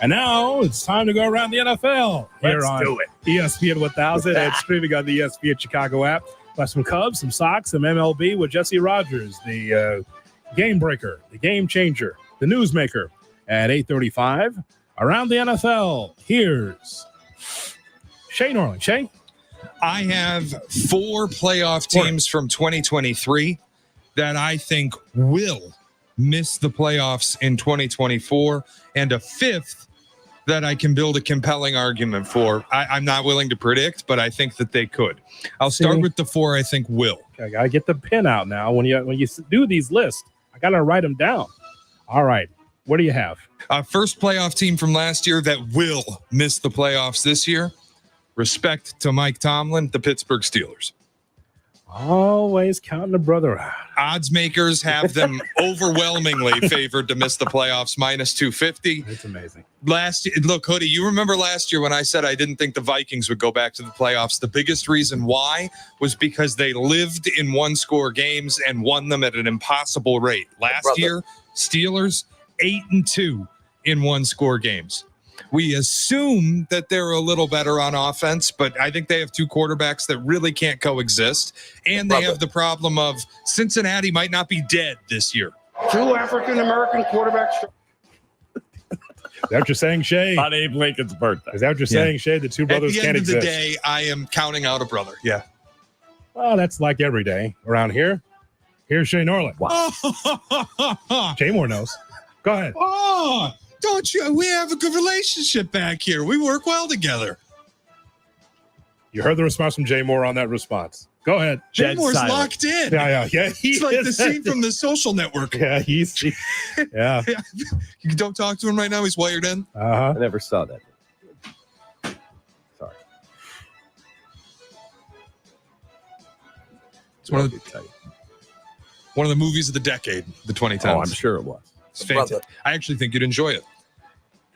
And now it's time to go around the NFL here Let's on do it. ESPN 1000 and streaming on the ESPN Chicago app. Plus some Cubs, some Sox, some MLB with Jesse Rogers, the game breaker, the game changer, the newsmaker at 8:35. Around the NFL, here's Shay Norling. Shay? I have 4 playoff teams from 2023 that I think will miss the playoffs in 2024, and a 5th that I can build a compelling argument for. I'm not willing to predict, but I think that they could. I'll start with the 4 I think will. I got to get the pen out now. When you do these lists, I got to write them down. All right. What do you have? First playoff team from last year that will miss the playoffs this year. Respect to Mike Tomlin, the Pittsburgh Steelers. Always counting a brother out. Odds makers have them overwhelmingly favored to miss the playoffs, minus 250. That's amazing. Look, Hoodie, you remember last year when I said I didn't think the Vikings would go back to the playoffs? The biggest reason why was because they lived in one-score games and won them at an impossible rate. Last year, Steelers 8-2 in one-score games. We assume that they're a little better on offense, but I think they have 2 quarterbacks that really can't coexist. And they have the problem of Cincinnati might not be dead this year. 2 African-American quarterbacks. Is that what you're saying, Shay? On Abe Lincoln's birthday. Is that what you're saying, Shay? The 2 brothers can't exist. At the end of the day, I am counting out a brother. Yeah. Well, that's like every day around here. Here's Shay Norling. Wow. Jay Moore knows. Go ahead. Oh, don't you? We have a good relationship back here. We work well together. You heard the response from Jay Moore on that response. Go ahead. Jay Moore's locked in. Yeah. It's like the scene from The Social Network. Yeah, yeah. You don't talk to him right now. He's wired in. Uh-huh. I never saw that. Sorry. It's one of the movies of the decade, the 2010s. Oh, I'm sure it was. It's fantastic. I actually think you'd enjoy it.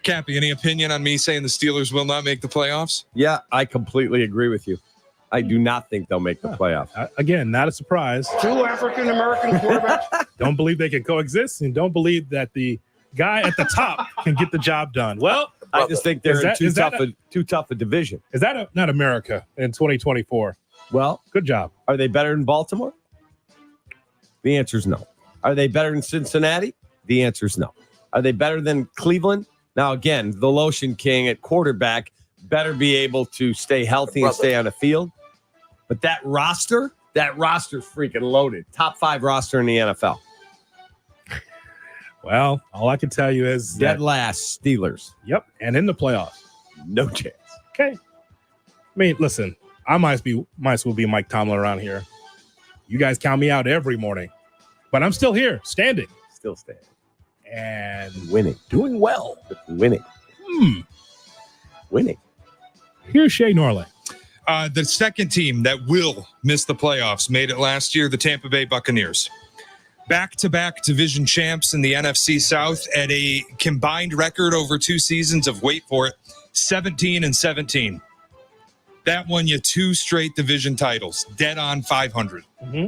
Cappy, any opinion on me saying the Steelers will not make the playoffs? Yeah, I completely agree with you. I do not think they'll make the playoffs. Again, not a surprise. 2 African-American quarterbacks. Don't believe they can coexist, and don't believe that the guy at the top can get the job done. Well, I just think they're in too tough a division. Is that not America in 2024? Well, good job. Are they better than Baltimore? The answer is no. Are they better than Cincinnati? The answer is no. Are they better than Cleveland? Now, again, the Lotion King at quarterback better be able to stay healthy and stay on the field. But that roster's freaking loaded. Top 5 roster in the NFL. Well, all I can tell you is dead last, Steelers. Yep, and in the playoffs. No chance. Okay. I mean, listen, I might as well be Mike Tomlin around here. You guys count me out every morning. But I'm still here, standing. Still standing. And winning. Doing well. Winning. Winning. Here's Shay Norling. The second team that will miss the playoffs made it last year, the Tampa Bay Buccaneers. Back-to-back division champs in the NFC South at a combined record over 2 seasons of, wait for it, 17-17. That won you 2 straight division titles, dead on 500. Mm-hmm.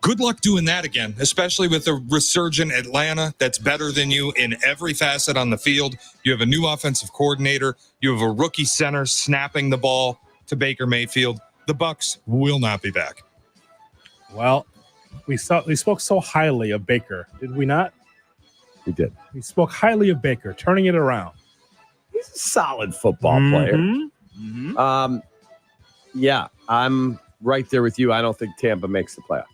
Good luck doing that again, especially with a resurgent Atlanta that's better than you in every facet on the field. You have a new offensive coordinator. You have a rookie center snapping the ball to Baker Mayfield. The Bucs will not be back. Well, we spoke so highly of Baker, did we not? We did. We spoke highly of Baker, turning it around. He's a solid football player. Mm-hmm. Yeah, I'm right there with you. I don't think Tampa makes the playoffs.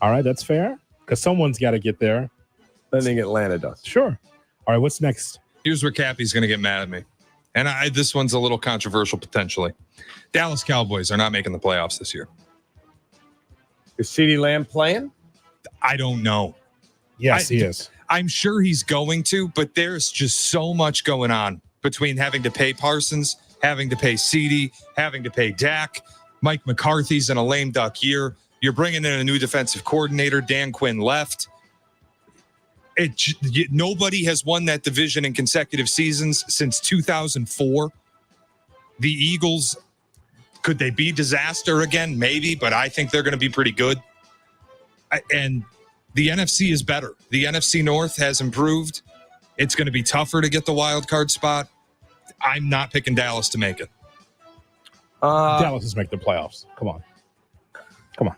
All right, that's fair, because someone's got to get there. I think Atlanta does. Sure. All right, what's next? Here's where Cappy's going to get mad at me. And this one's a little controversial potentially. Dallas Cowboys are not making the playoffs this year. Is CeeDee Lamb playing? I don't know. Yes, he is. I'm sure he's going to, but there's just so much going on between having to pay Parsons, having to pay CeeDee, having to pay Dak. Mike McCarthy's in a lame duck year. You're bringing in a new defensive coordinator. Dan Quinn left. Nobody has won that division in consecutive seasons since 2004. The Eagles, could they be disaster again? Maybe, but I think they're going to be pretty good. And the NFC is better. The NFC North has improved. It's going to be tougher to get the wild card spot. I'm not picking Dallas to make it. Dallas is making the playoffs. Come on. I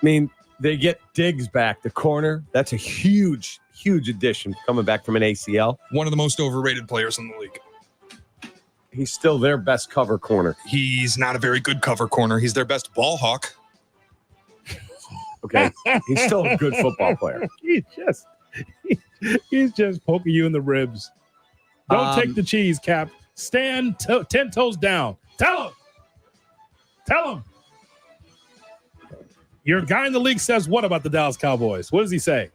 mean, they get Diggs back, the corner. That's a huge, huge addition coming back from an ACL. One of the most overrated players in the league. He's still their best cover corner. He's not a very good cover corner. He's their best ball hawk. Okay. He's still a good football player. He's just poking you in the ribs. Don't take the cheese, Cap. Stand 10 toes down. Tell him. Your guy in the league says what about the Dallas Cowboys? What does he say?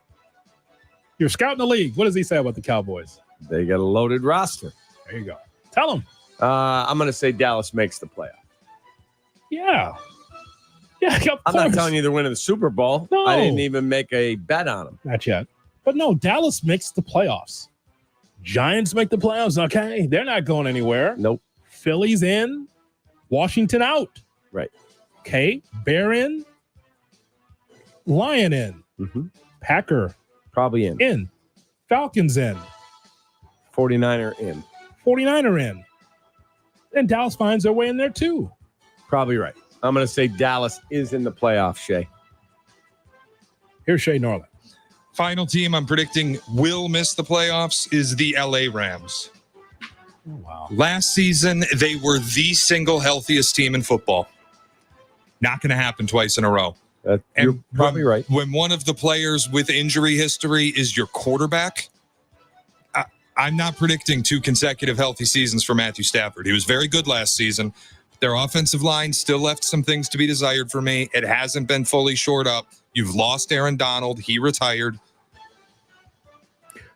You're scouting the league. What does he say about the Cowboys? They got a loaded roster. There you go. Tell him. I'm going to say Dallas makes the playoff. Yeah, of I'm course. not telling you they're winning the Super Bowl. No. I didn't even make a bet on them. Not yet. But no, Dallas makes the playoffs. Giants make the playoffs. Okay, they're not going anywhere. Nope. Philly's in. Washington out. Right. Okay, Bear in. Lion in. Mm-hmm. Packer Probably in. in. Falcons in. 49er in. 49er in. And Dallas finds their way in there too. Probably right. I'm going to say Dallas is in the playoffs, Shay. Here's Shay Norland. Final team I'm predicting will miss the playoffs is the LA Rams. Oh, wow. Last season, they were the single healthiest team in football. Not going to happen twice in a row. You're probably right. When one of the players with injury history is your quarterback, I'm not predicting 2 consecutive healthy seasons for Matthew Stafford. He was very good last season. Their offensive line still left some things to be desired for me. It hasn't been fully shored up. You've lost Aaron Donald. He retired.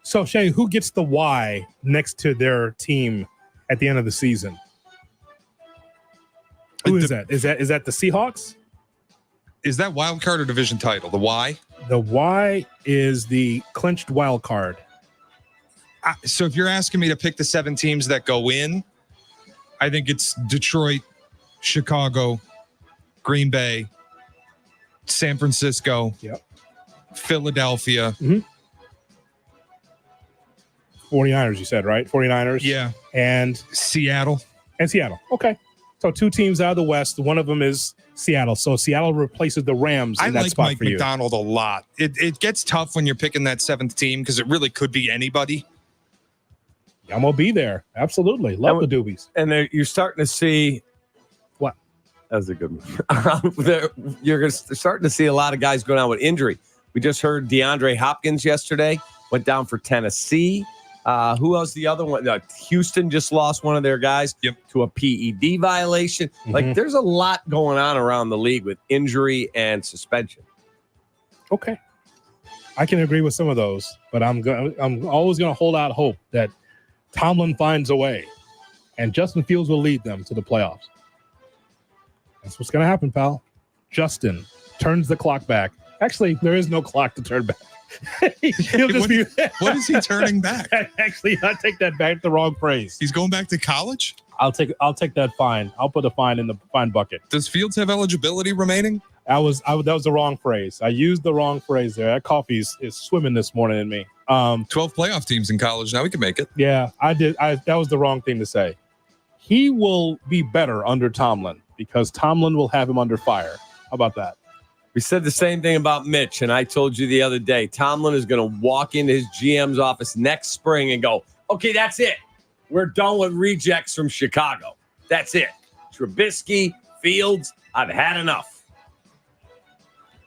So, Shay, who gets the Y next to their team at the end of the season? Who is that? Is that the Seahawks? Is that wild card or division title? The Y? The Y is the clinched wild card. So if you're asking me to pick the 7 teams that go in, I think it's Detroit, Chicago, Green Bay, San Francisco, Philadelphia. 49ers, you said, right? 49ers? Yeah. And Seattle. Okay. So 2 teams out of the West. One of them is Seattle. So Seattle replaces the Rams in I that like spot Mike for you. McDonald a lot. It gets tough when you're picking that 7th team because it really could be anybody. I'm going to be there. Absolutely. Love the Doobies. And you're starting to see what? That was a good one. You're starting to see a lot of guys going out with injury. We just heard DeAndre Hopkins yesterday went down for Tennessee. Who else? The other one? Houston just lost one of their guys to a PED violation. Like, there's a lot going on around the league with injury and suspension. Okay. I can agree with some of those, but I'm always going to hold out hope that Tomlin finds a way, and Justin Fields will lead them to the playoffs. That's what's going to happen, pal. Justin turns the clock back. Actually, there is no clock to turn back. He'll just be. What is he turning back? Actually, I take that back. The wrong phrase. He's going back to college? I'll take that fine. I'll put a fine in the fine bucket. Does Fields have eligibility remaining? That was the wrong phrase. I used the wrong phrase there. That coffee is swimming this morning in me. 12 playoff teams in college. Now we can make it. Yeah, I did. That was the wrong thing to say. He will be better under Tomlin because Tomlin will have him under fire. How about that? We said the same thing about Mitch, and I told you the other day, Tomlin is going to walk into his GM's office next spring and go, okay, that's it. We're done with rejects from Chicago. That's it. Trubisky, Fields, I've had enough.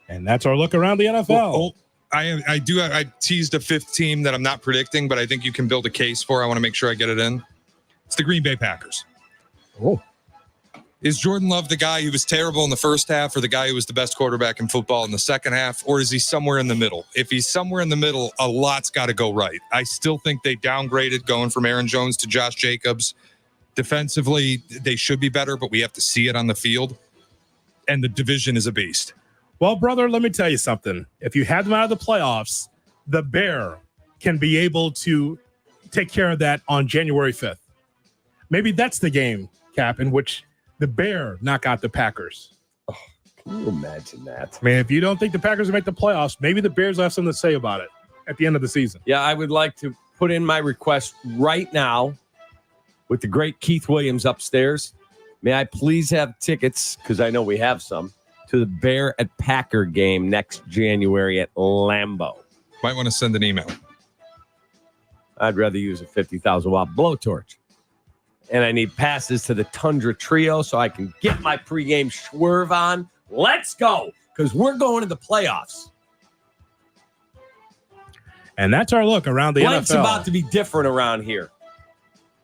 And that's our look around the NFL. I teased a 5th team that I'm not predicting, but I think you can build a case for. I want to make sure I get it in. It's the Green Bay Packers. Oh. Is Jordan Love the guy who was terrible in the first half or the guy who was the best quarterback in football in the second half, or is he somewhere in the middle? If he's somewhere in the middle, a lot's got to go right. I still think they downgraded going from Aaron Jones to Josh Jacobs. Defensively, they should be better, but we have to see it on the field. And the division is a beast. Well, brother, let me tell you something. If you have them out of the playoffs, the Bear can be able to take care of that on January 5th. Maybe that's the game, Cap, in which the Bear knock out the Packers. Oh, can you imagine that? I mean, if you don't think the Packers will make the playoffs, maybe the Bears will have something to say about it. at the end of the season. Yeah, I would like to put in my request right now with the great Keith Williams upstairs. May I please have tickets, because I know we have some, to the Bear at Packer game next January at Lambeau. Might want to send an email. I'd rather use a 50,000 watt blowtorch. And I need passes to the Tundra Trio so I can get my pregame swerve on. Let's go, because we're going to the playoffs. And that's our look around the Life's NFL. about to be different around here.